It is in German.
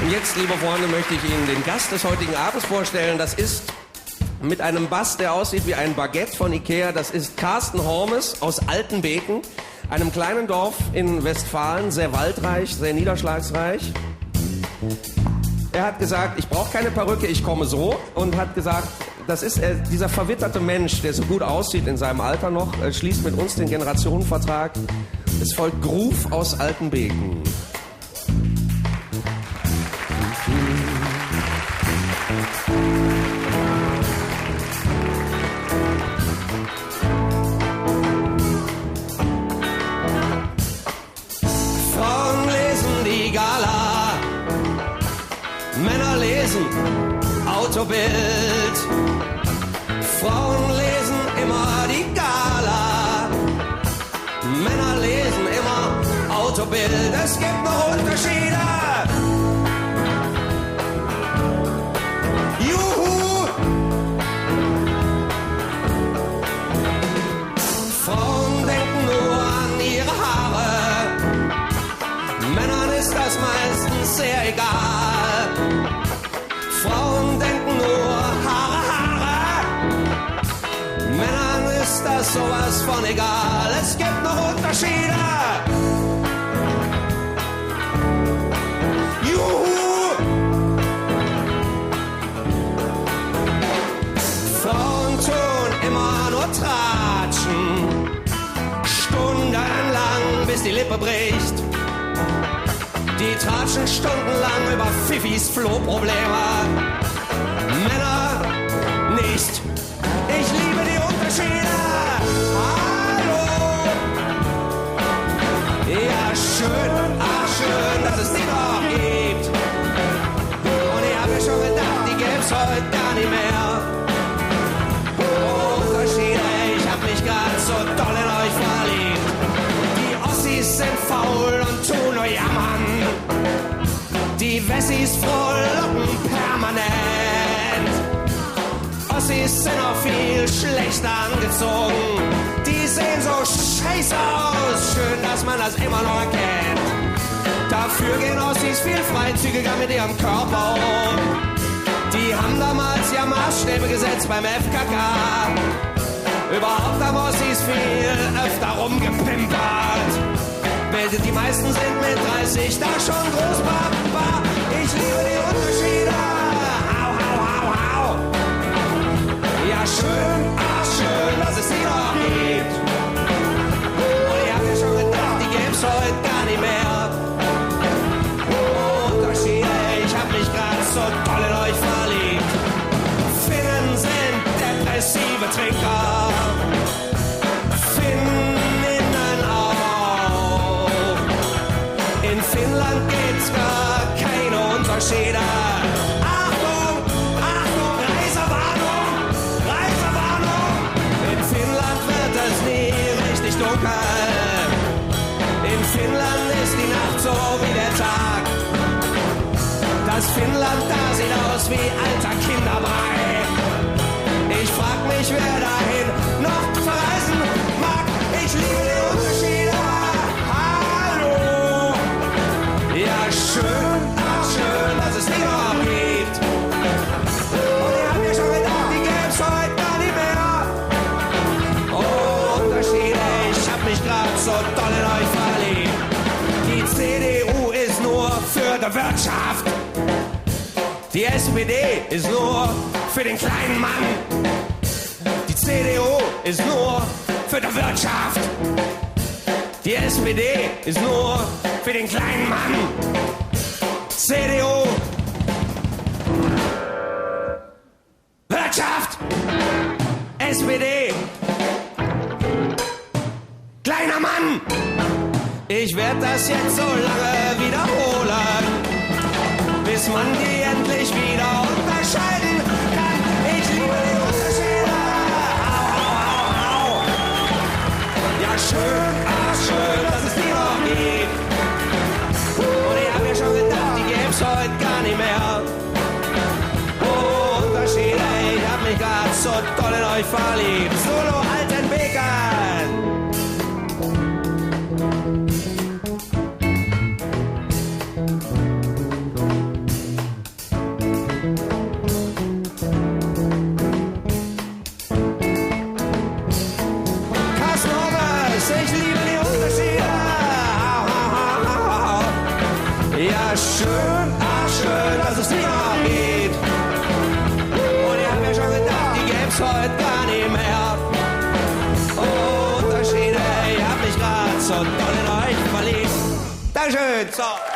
Und jetzt, liebe Freunde, möchte ich Ihnen den Gast des heutigen Abends vorstellen. Das ist mit einem Bass, der aussieht wie ein Baguette von Ikea. Das ist Carsten Hormes aus Altenbeken, einem kleinen Dorf in Westfalen, sehr waldreich, sehr niederschlagsreich. Er hat gesagt, ich brauche keine Perücke, ich komme so. Und hat gesagt, das ist dieser verwitterte Mensch, der so gut aussieht in seinem Alter noch, schließt mit uns den Generationenvertrag. Es folgt Groove aus Altenbeken. Frauen lesen die Gala, Männer lesen Autobild. Frauen lesen immer die Gala, Männer lesen immer Autobild. Es gibt noch Unterschiede. Juhu! Frauen denken nur an ihre Haare, Männern ist das meistens sehr egal. Frauen denken nur Haare, Männern ist das sowas von egal. Es gibt noch Unterschiede. Juhu! Frauen tun immer nur tratschen, stundenlang bis die Lippe bricht. Die tratschen stundenlang über Fifis Flohprobleme. Männer nicht. Ich liebe die Unterschiede. Hallo. Ja, schön, ach schön, dass es die noch gibt. Und ich hab mir schon gedacht, die gäb's heute gar nicht mehr. Unterschiede, ich hab mich grad so doll in euch verliebt. Die Ossis sind faul und tun nur jammern. Die Wessis frohlocken permanent. Ossis sind auch viel schlechter angezogen. Die sehen so scheiße aus. Schön, dass man das immer noch erkennt. Dafür gehen Ossis viel freizügiger mit ihrem Körper um. Die haben damals ja Maßstäbe gesetzt beim FKK. Überhaupt haben Ossis viel öfter rumgepimpert. Die meisten sind mit 30 da schon Großpapa. Ich liebe die Unterschiede. Hau, hau, hau, hau. Ja, schön, ach schön, dass es die noch gibt. Und ich hab mir schon gedacht, die gäb's heute gar nicht mehr. Unterschiede, ich hab mich grad so toll in euch verliebt. Finnen sind depressive Trinker. In Finnland gibt's gar keine Unterschiede. Achtung, Achtung, Reisewarnung, Reisewarnung. In Finnland wird es nie richtig dunkel. In Finnland ist die Nacht so wie der Tag. Das Finnland da sieht aus wie alter Kinderbrei. Ich frag mich, wer dahin noch verreisen mag. Ich liebe die Unterschiede. Ja, schön, ach schön, dass es die noch gibt. Und ich hab mir schon gedacht, die gäb's heute gar nicht mehr. Oh, Unterschiede, ich hab mich grad so doll in euch verliebt. Die CDU ist nur für die Wirtschaft. Die SPD ist nur für den kleinen Mann. Die CDU ist nur für die Wirtschaft. Die SPD ist nur für den kleinen Mann. CDU. Wirtschaft. SPD. Kleiner Mann. Ich werde das jetzt so lange wiederholen, bis man die endlich wieder unterscheiden kann. Ich liebe die Unterschiede. Au, au, au, au. Ja, schön, ach schön, dass es die noch gibt. Und ich hab mir schon gedacht, die gäb's heute gar nicht mehr. Oh, Unterschiede, ich hab mich grad so doll in euch verliebt. Solo Altenbeken. gibt's heute gar nicht mehr. Oh, Unterschiede, ich hab mich grad so doll in euch verliebt. Dankeschön, so.